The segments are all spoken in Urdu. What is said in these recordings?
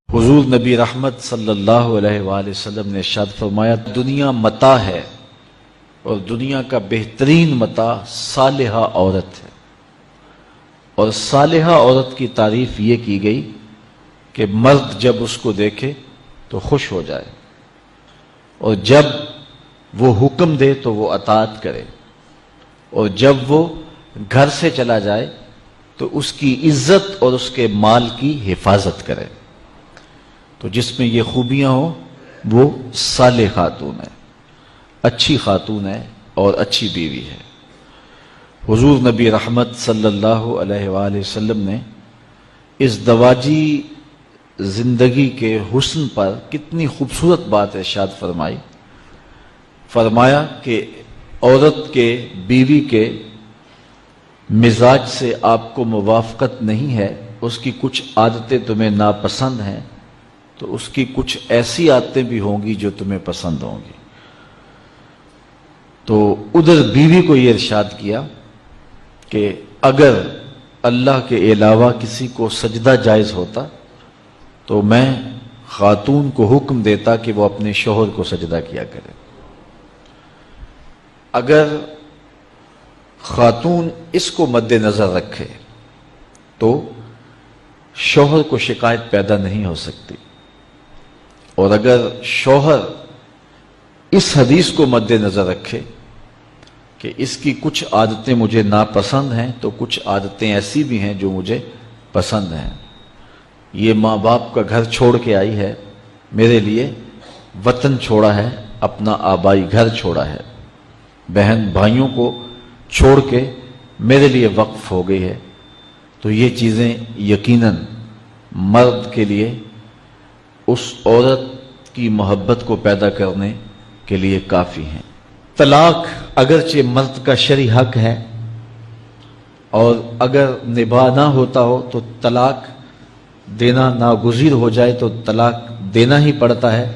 حضور نبی رحمت صلی اللہ علیہ وآلہ وسلم نے ارشاد فرمایا، دنیا متاع ہے اور دنیا کا بہترین متاع صالحہ عورت ہے۔ اور صالحہ عورت کی تعریف یہ کی گئی کہ مرد جب اس کو دیکھے تو خوش ہو جائے، اور جب وہ حکم دے تو وہ اطاعت کرے، اور جب وہ گھر سے چلا جائے تو اس کی عزت اور اس کے مال کی حفاظت کرے۔ تو جس میں یہ خوبیاں ہوں وہ صالح خاتون ہے، اچھی خاتون ہے اور اچھی بیوی ہے۔ حضور نبی رحمت صلی اللہ علیہ وآلہ وسلم نے اس دواجی زندگی کے حسن پر کتنی خوبصورت بات ارشاد فرمائی۔ فرمایا کہ عورت کے، بیوی کے مزاج سے آپ کو موافقت نہیں ہے، اس کی کچھ عادتیں تمہیں ناپسند ہیں، تو اس کی کچھ ایسی عادتیں بھی ہوں گی جو تمہیں پسند ہوں گی۔ تو ادھر بیوی کو یہ ارشاد کیا کہ اگر اللہ کے علاوہ کسی کو سجدہ جائز ہوتا تو میں خاتون کو حکم دیتا کہ وہ اپنے شوہر کو سجدہ کیا کرے۔ اگر خاتون اس کو مد نظر رکھے تو شوہر کو شکایت پیدا نہیں ہو سکتی، اور اگر شوہر اس حدیث کو مد نظر رکھے کہ اس کی کچھ عادتیں مجھے ناپسند ہیں تو کچھ عادتیں ایسی بھی ہیں جو مجھے پسند ہیں، یہ ماں باپ کا گھر چھوڑ کے آئی ہے، میرے لیے وطن چھوڑا ہے، اپنا آبائی گھر چھوڑا ہے، بہن بھائیوں کو چھوڑ کے میرے لیے وقف ہو گئی ہے، تو یہ چیزیں یقیناً مرد کے لیے اس عورت کی محبت کو پیدا کرنے کے لیے کافی ہیں۔ طلاق اگرچہ مرد کا شرعی حق ہے، اور اگر نباہ نہ ہوتا ہو تو طلاق دینا ناگزیر ہو جائے تو طلاق دینا ہی پڑتا ہے،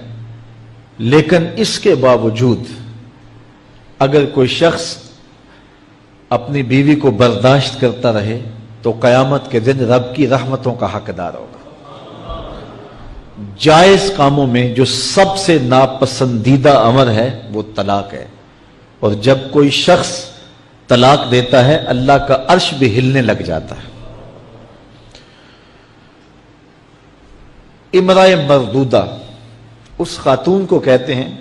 لیکن اس کے باوجود اگر کوئی شخص اپنی بیوی کو برداشت کرتا رہے تو قیامت کے دن رب کی رحمتوں کا حقدار ہوگا۔ جائز کاموں میں جو سب سے ناپسندیدہ امر ہے وہ طلاق ہے، اور جب کوئی شخص طلاق دیتا ہے اللہ کا عرش بھی ہلنے لگ جاتا ہے۔ امرأ مردودہ اس خاتون کو کہتے ہیں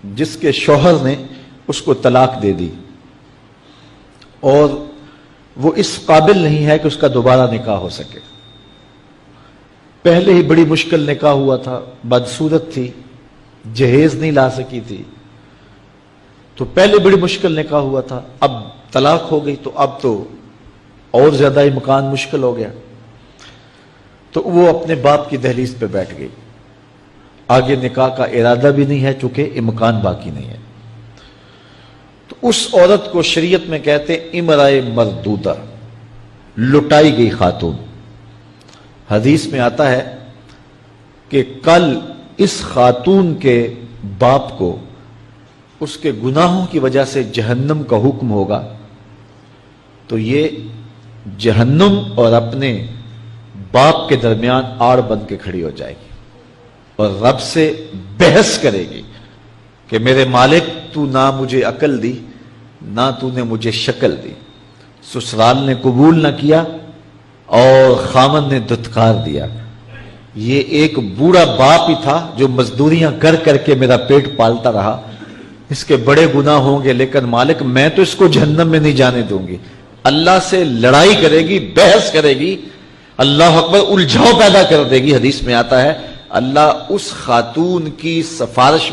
جس کے شوہر نے اس کو طلاق دے دی اور وہ اس قابل نہیں ہے کہ اس کا دوبارہ نکاح ہو سکے۔ پہلے ہی بڑی مشکل نکاح ہوا تھا، بدصورت تھی، جہیز نہیں لا سکی تھی، تو پہلے بڑی مشکل نکاح ہوا تھا، اب طلاق ہو گئی تو اب تو اور زیادہ ہی مکان مشکل ہو گیا، تو وہ اپنے باپ کی دہلیز پہ بیٹھ گئی۔ آگے نکاح کا ارادہ بھی نہیں ہے چونکہ امکان باقی نہیں ہے، تو اس عورت کو شریعت میں کہتے امرأ مردودہ، لٹائی گئی خاتون۔ حدیث میں آتا ہے کہ کل اس خاتون کے باپ کو اس کے گناہوں کی وجہ سے جہنم کا حکم ہوگا، تو یہ جہنم اور اپنے باپ کے درمیان آڑ بن کے کھڑی ہو جائے گی اور رب سے بحث کرے گی کہ میرے مالک تو نہ مجھے عقل دی نہ تو نے مجھے شکل دی، سسرال نے قبول نہ کیا اور خامن نے دھتکار دیا، یہ ایک بوڑھا باپ ہی تھا جو مزدوریاں کر کر کے میرا پیٹ پالتا رہا، اس کے بڑے گناہ ہوں گے لیکن مالک میں تو اس کو جہنم میں نہیں جانے دوں گی۔ اللہ سے لڑائی کرے گی، بحث کرے گی، اللہ اکبر، الجھاؤ پیدا کر دے گی۔ حدیث میں آتا ہے اللہ اس خاتون کی سفارش